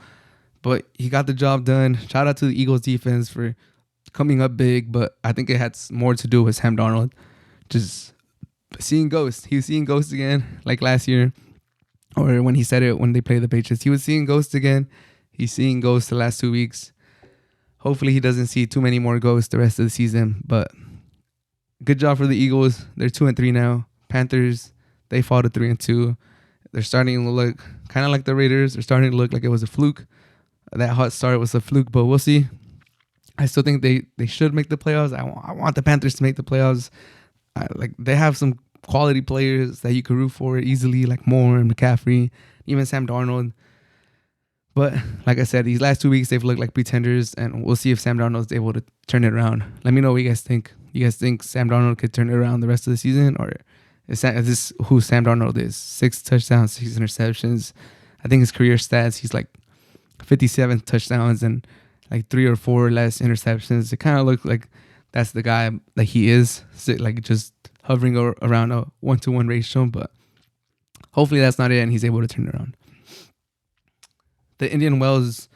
S1: But he got the job done. Shout out to the Eagles defense for coming up big, but I think it had more to do with Sam Darnold just seeing ghosts. He was seeing ghosts again, like last year, or when he said it when they played the Patriots. He was seeing ghosts again. He's seeing ghosts the last 2 weeks. Hopefully he doesn't see too many more ghosts the rest of the season, but good job for the Eagles. They're 2-3 now. Panthers, they fall to 3-2. They're starting to look kind of like the Raiders. They're starting to look like it was a fluke. That hot start was a fluke, but we'll see. I still think they should make the playoffs. I want the Panthers to make the playoffs. They have some quality players that you could root for easily, like Moore and McCaffrey, even Sam Darnold. But like I said, these last 2 weeks they've looked like pretenders, and we'll see if Sam Darnold is able to turn it around. Let me know what you guys think. You guys think Sam Darnold could turn it around the rest of the season, or is this who Sam Darnold is? 6 touchdowns, 6 interceptions. I think his career stats, he's like 57 touchdowns and like 3 or 4 less interceptions. It kind of looks like that's the guy that he is, like just hovering around a 1-to-1 ratio. But hopefully that's not it, and he's able to turn it around. The Indian Wells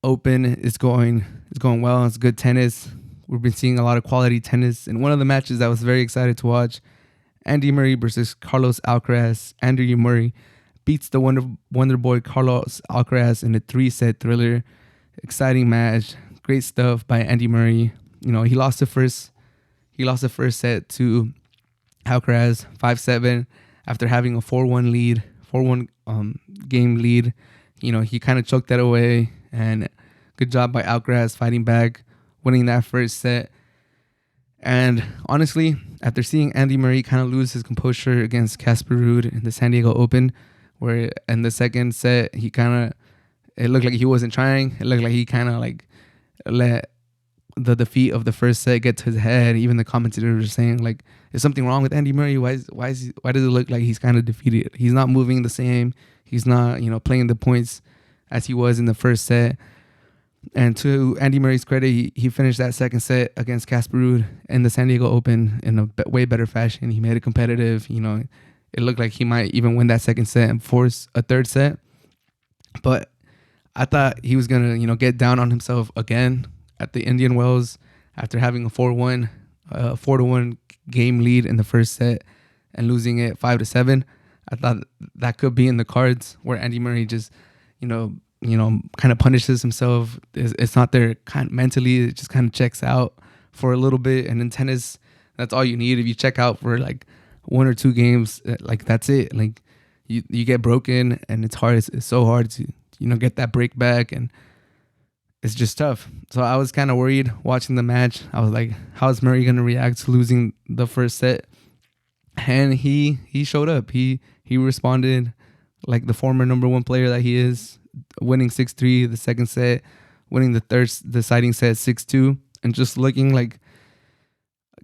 S1: Open is going well. It's good tennis. We've been seeing a lot of quality tennis. And one of the matches I was very excited to watch, Andy Murray versus Carlos Alcaraz. Andy Murray beats the Wonder Boy Carlos Alcaraz in a 3-set thriller. Exciting match. Great stuff by Andy Murray. He lost the first set to Alcaraz 5-7 after having a 4-1 lead, 4-1 game lead. He kind of choked that away, and good job by Alcaraz fighting back, winning that first set. And honestly, after seeing Andy Murray kind of lose his composure against Casper Ruud in the San Diego Open, where in the second set, it looked like he wasn't trying. It looked like he kind of like let the defeat of the first set get to his head. Even the commentators were saying, like, is something wrong with Andy Murray? Why does it look like he's kind of defeated? He's not moving the same. He's not, playing the points as he was in the first set. And to Andy Murray's credit, he finished that second set against Casper Ruud in the San Diego Open in a way better fashion. He made it competitive. It looked like he might even win that second set and force a third set. But I thought he was going to, get down on himself again at the Indian Wells after having a 4-1 game lead in the first set and losing it 5-7. I thought that could be in the cards where Andy Murray just, kind of punishes himself. It's not there kind of mentally. It just kind of checks out for a little bit. And in tennis, that's all you need. If you check out for like one or two games, like that's it. Like you get broken, and it's hard. It's so hard to get that break back, and it's just tough. So I was kind of worried watching the match. I was like, how's Murray gonna react to losing the first set? And he showed up. He responded like the former number one player that he is, winning 6-3 the second set, winning the third deciding set 6-2, and just looking like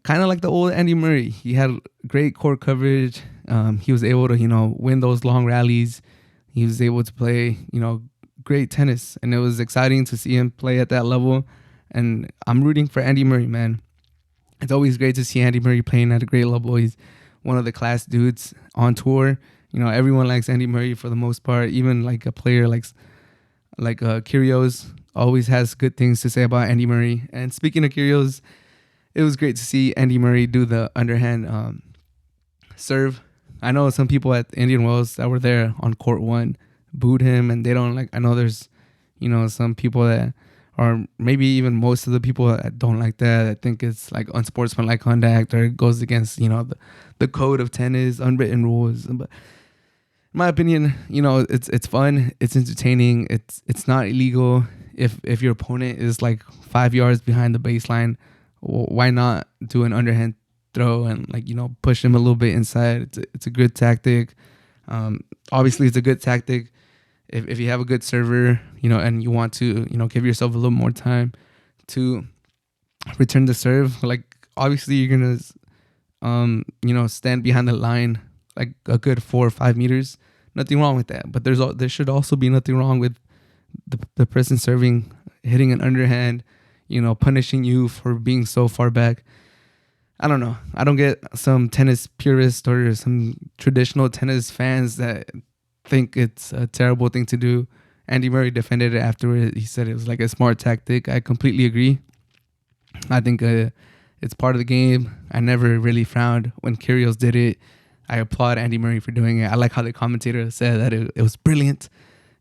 S1: kind of like the old Andy Murray. He had great court coverage. He was able to win those long rallies. He was able to play great tennis, and it was exciting to see him play at that level. And I'm rooting for Andy Murray, man. It's always great to see Andy Murray playing at a great level. He's one of the class dudes on tour. Everyone likes Andy Murray for the most part. Even like a player like Kyrgios always has good things to say about Andy Murray. And speaking of Kyrgios, it was great to see Andy Murray do the underhand serve. I know some people at Indian Wells that were there on court one booed him, and they don't like. I know there's some people that, or maybe even most of the people that don't like that. I think it's like unsportsmanlike conduct, or it goes against the code of tennis, unwritten rules. But in my opinion, it's fun, it's entertaining, it's not illegal. If your opponent is like 5 yards behind the baseline, why not do an underhand throw and push him a little bit inside? It's a good tactic. Obviously, it's a good tactic if you have a good server, and you want to give yourself a little more time to return the serve. Like obviously, you're gonna stand behind the line like a good 4 or 5 meters. Nothing wrong with that, but there should also be nothing wrong with the person serving hitting an underhand, punishing you for being so far back. I don't know. I don't get some tennis purists or some traditional tennis fans that think it's a terrible thing to do. Andy Murray defended it afterward. He said it was like a smart tactic. I completely agree. I think it's part of the game. I never really frowned when Kyrgios did it. I applaud Andy Murray for doing it. I like how the commentator said that it was brilliant.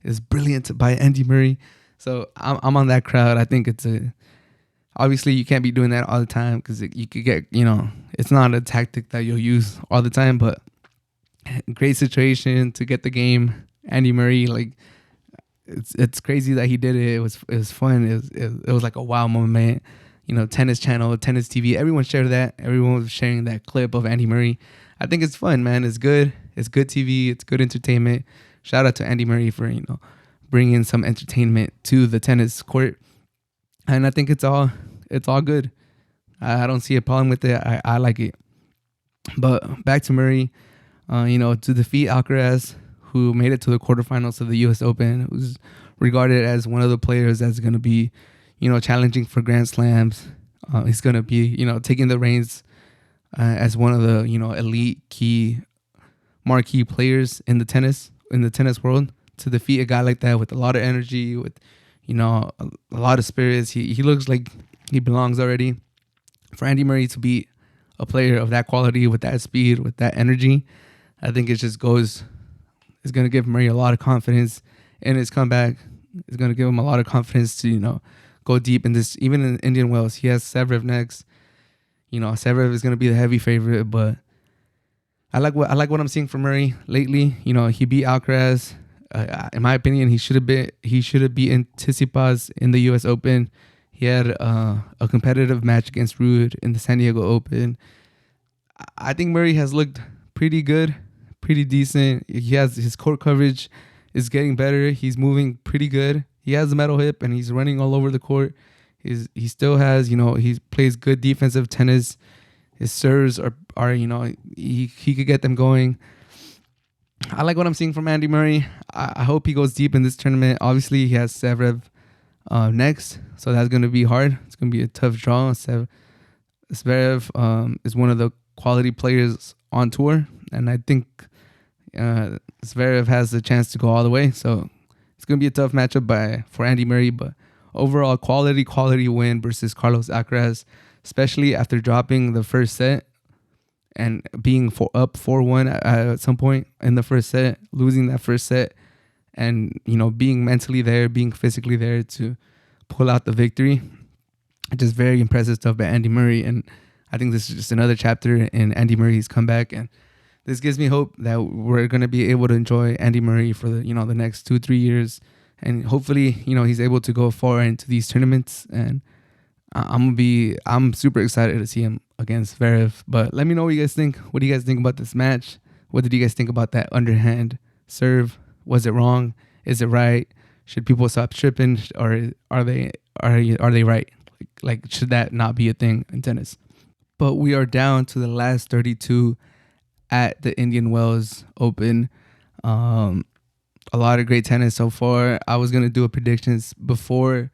S1: It was brilliant by Andy Murray. So I'm on that crowd. I think obviously you can't be doing that all the time, because you could get, it's not a tactic that you'll use all the time, but great situation to get the game. Andy Murray, like it's crazy that he did it. It was fun. It was like a wow moment. Tennis Channel, Tennis TV, everyone shared that. Everyone was sharing that clip of Andy Murray. I think it's fun, man. It's good. It's good TV. It's good entertainment. Shout out to Andy Murray for bringing some entertainment to the tennis court. And I think it's all good. I don't see a problem with it. I like it. But back to Murray, to defeat Alcaraz, who made it to the quarterfinals of the U.S. Open, who's regarded as one of the players that's going to be, challenging for Grand Slams. He's going to be, taking the reins as one of the, elite key marquee players in the tennis world. To defeat a guy like that with a lot of energy, with a lot of spirits. He looks like he belongs already. For Andy Murray to beat a player of that quality with that speed, with that energy, I think it's going to give Murray a lot of confidence in his comeback. It's going to give him a lot of confidence to, go deep in this. Even in Indian Wells, he has Zverev next. Zverev is going to be the heavy favorite, but I like what I'm seeing from Murray lately. He beat Alcaraz. In my opinion, he should have beaten Tsitsipas in the U.S. Open. He had a competitive match against Ruud in the San Diego Open. I think Murray has looked pretty good, pretty decent. His court coverage is getting better. He's moving pretty good. He has a metal hip, and he's running all over the court. He still has, he plays good defensive tennis. His serves are he could get them going. I like what I'm seeing from Andy Murray. I hope he goes deep in this tournament. Obviously, he has Zverev next, so that's going to be hard. It's going to be a tough draw. Zverev is one of the quality players on tour, and I think Zverev has the chance to go all the way. So it's going to be a tough matchup for Andy Murray, but overall quality win versus Carlos Alcaraz, especially after dropping the first set and being up 4-1 at some point in the first set, losing that first set, and being mentally there, being physically there to pull out the victory. Just very impressive stuff by Andy Murray, and I think this is just another chapter in Andy Murray's comeback. And this gives me hope that we're gonna be able to enjoy Andy Murray for the next 2-3 years, and hopefully he's able to go far into these tournaments. And I'm super excited to see him against Zverev. But let me know what you guys think. What do you guys think about this match? What did you guys think about that underhand serve? Was it wrong? Is it right? Should people stop tripping, or are they right? Like should that not be a thing in tennis? But we are down to the last 32 at the Indian Wells Open. A lot of great tennis so far. I was gonna do a predictions before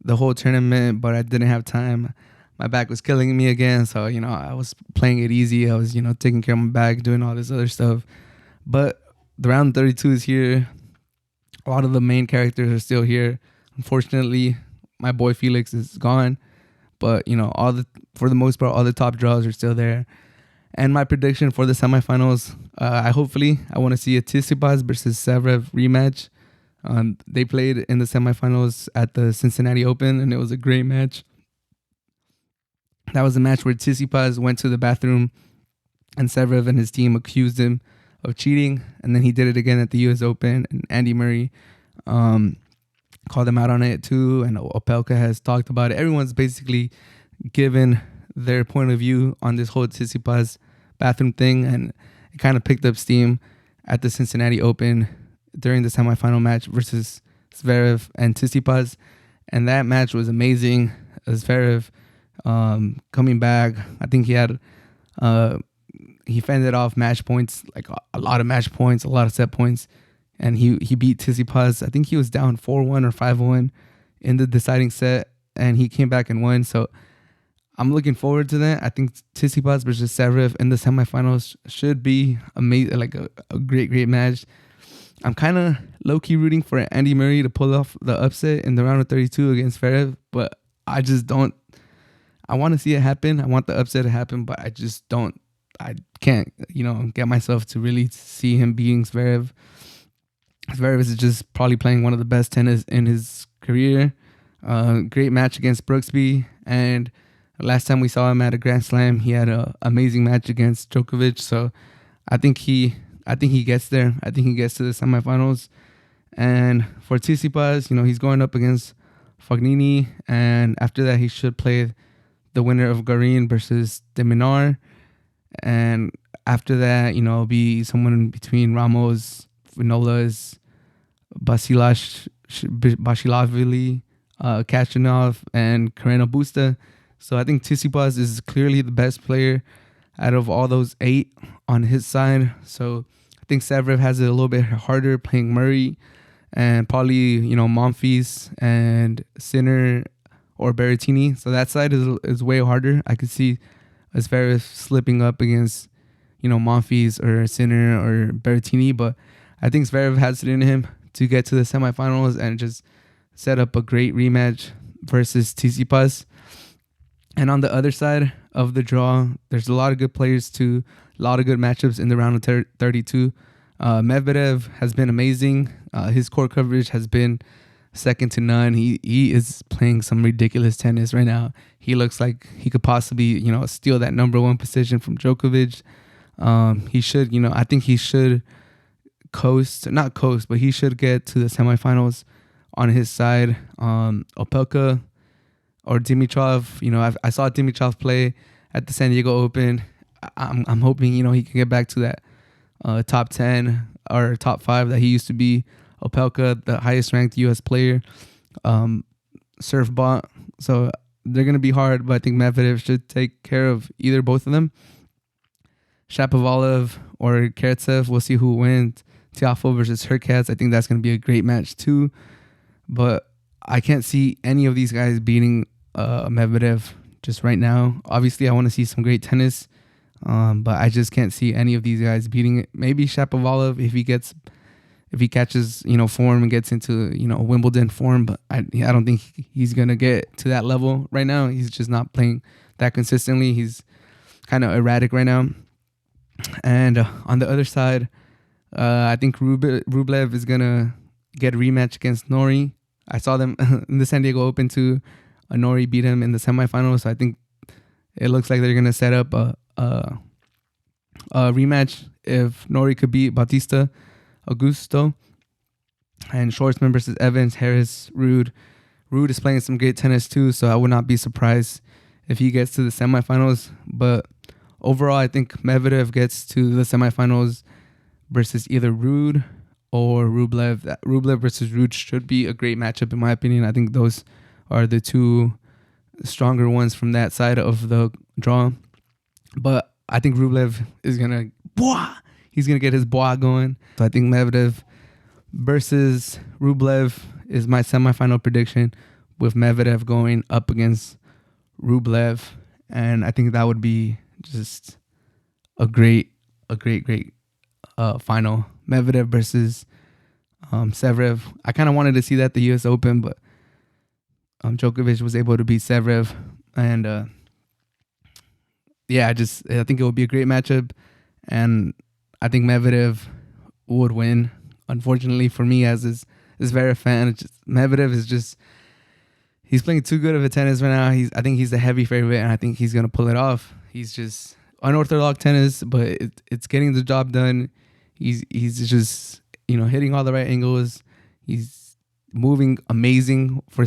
S1: the whole tournament, but I didn't have time. My back was killing me again, so I was playing it easy. I was taking care of my back, doing all this other stuff. But the round 32 is here. A lot of the main characters are still here. Unfortunately, my boy Felix is gone, but for the most part, all the top draws are still there. And my prediction for the semifinals, I want to see a Tsitsipas versus Zverev rematch. They played in the semifinals at the Cincinnati Open, and it was a great match. That was a match where Tsitsipas went to the bathroom, and Zverev and his team accused him of cheating, and then he did it again at the U.S. Open, and Andy Murray called him out on it too, and Opelka has talked about it. Everyone's basically given their point of view on this whole Tsitsipas bathroom thing, and it kind of picked up steam at the Cincinnati Open during the semifinal match versus Zverev and Tsitsipas, and that match was amazing. Zverev coming back, I think he fended off match points, like a lot of match points, a lot of set points, and he beat Tsitsipas. I think he was down 4-1 or 5-1 in the deciding set, and he came back and won. So I'm looking forward to that. I think Tsitsipas versus Zverev in the semifinals should be amazing, like a great match. I'm kind of low-key rooting for Andy Murray to pull off the upset in the round of 32 against Zverev, but I just don't. I want to see it happen. I want the upset to happen, but I just don't. I can't, get myself to really see him beating Zverev. Zverev is just probably playing one of the best tennis in his career. Great match against Brooksby, and last time we saw him at a Grand Slam, he had an amazing match against Djokovic. So I think he gets there. I think he gets to the semifinals. And for Tsitsipas, he's going up against Fognini, and after that he should play the winner of Garin versus De Minaur. And after that, it'll be someone in between Ramos, Vinolas, Basilavili, Kachanov, and Carreno Busta. So I think Tsitsipas is clearly the best player out of all those 8 on his side. So I think Zverev has it a little bit harder playing Murray and probably, Monfils and Sinner or Berrettini. So that side is way harder. I could see Zverev slipping up against, Monfils or Sinner or Berrettini, but I think Zverev has it in him to get to the semifinals and just set up a great rematch versus Tsitsipas. And on the other side of the draw, there's a lot of good players too, a lot of good matchups in the round of 32. Medvedev has been amazing. His court coverage has been second to none. He is playing some ridiculous tennis right now. He looks like he could possibly, steal that number 1 position from Djokovic. He should, I think he should not coast, but he should get to the semifinals on his side. Opelka or Dimitrov, I saw Dimitrov play at the San Diego Open. I'm hoping, he can get back to that top 10 or top 5 that he used to be. Opelka, the highest ranked U.S. player, serve bot. So they're going to be hard, but I think Medvedev should take care of both of them. Shapovalov or Karatsev, we'll see who wins. Tiafoe versus Hurkacz, I think that's going to be a great match too. But I can't see any of these guys beating Medvedev just right now. Obviously, I want to see some great tennis, but I just can't see any of these guys beating it. Maybe Shapovalov if he catches, form and gets into, Wimbledon form, but I don't think he's going to get to that level right now. He's just not playing that consistently. He's kind of erratic right now. And on the other side, I think Rublev is going to get a rematch against Norrie. I saw them in the San Diego Open too. Norrie beat him in the semifinals, so I think it looks like they're going to set up a rematch if Nori could beat Bautista Augusto. And Schwartzman versus Evans, Harris, Rude. Rude is playing some great tennis too, so I would not be surprised if he gets to the semifinals. But overall, I think Medvedev gets to the semifinals versus either Rude or Rublev. That Rublev versus Rude should be a great matchup in my opinion. I think those are the two stronger ones from that side of the draw. But I think Rublev is he's gonna get his bois going. So I think Medvedev versus Rublev is my semifinal prediction, with Medvedev going up against Rublev, and I think that would be just a great final. Medvedev versus Severev. I kind of wanted to see that at the U.S. Open, but Djokovic was able to beat Severev, and I think it would be a great matchup, and I think Medvedev would win. Unfortunately for me, as his Zverev fan, Medvedev is just, he's playing too good of a tennis right now. I think he's the heavy favorite, and I think he's gonna pull it off. He's just unorthodox tennis, but it's getting the job done. He's just hitting all the right angles. He's moving amazing for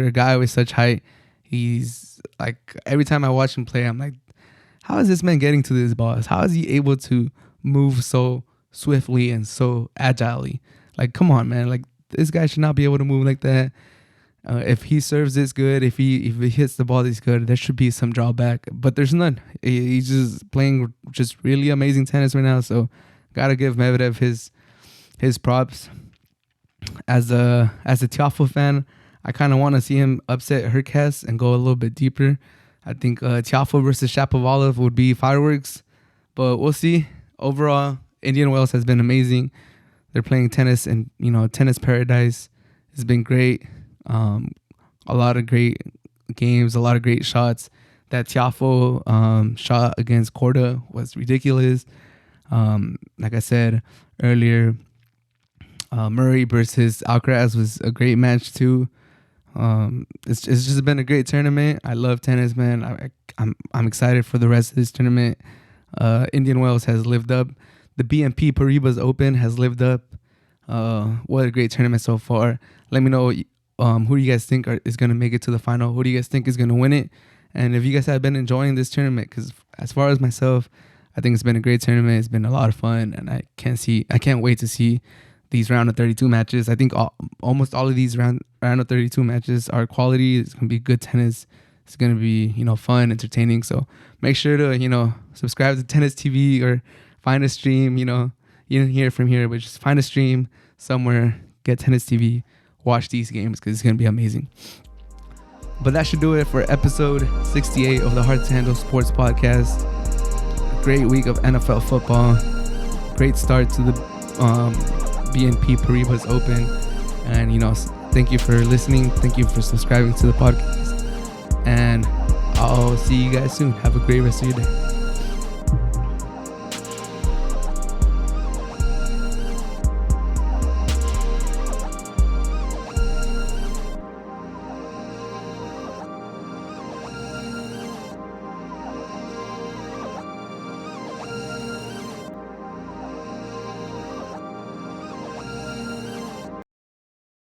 S1: a guy with such height. He's like, every time I watch him play, I'm like, how is this man getting to this balls? How is he able to move so swiftly and so agilely? Like, come on, man. Like, this guy should not be able to move like that. If he serves this good, if he hits the ball this good, there should be some drawback, but there's none. He's just playing just really amazing tennis right now. So gotta give Medvedev his props. As a Tiafoe fan, I kind of want to see him upset Hurkacz and go a little bit deeper. I think Tiafoe versus Shapovalov would be fireworks, but we'll see. Overall, Indian Wells has been amazing. They're playing tennis in tennis paradise. It's been great. A lot of great games, a lot of great shots. That Tiafoe shot against Korda was ridiculous. Like I said earlier, Murray versus Alcaraz was a great match too. It's just been a great tournament. I love tennis, man. I'm excited for the rest of this tournament. Indian Wells has lived up. The BNP Paribas Open has lived up. What a great tournament so far. Let me know who do you guys think is going to make it to the final. Who do you guys think is going to win it? And if you guys have been enjoying this tournament, because as far as myself, I think it's been a great tournament. It's been a lot of fun, and I can't wait to see these round of 32 matches. I think almost all of these round of 32 matches are quality. It's going to be good tennis. It's going to be, fun, entertaining. So make sure to, subscribe to Tennis TV or find a stream. You didn't hear it from here, but just find a stream somewhere, get Tennis TV, watch these games, because it's going to be amazing. But that should do it for episode 68 of the Hard to Handle Sports Podcast. A great week of NFL football. Great start to the BNP Paribas Open. And, thank you for listening. Thank you for subscribing to the podcast. And I'll see you guys soon. Have a great rest of your day.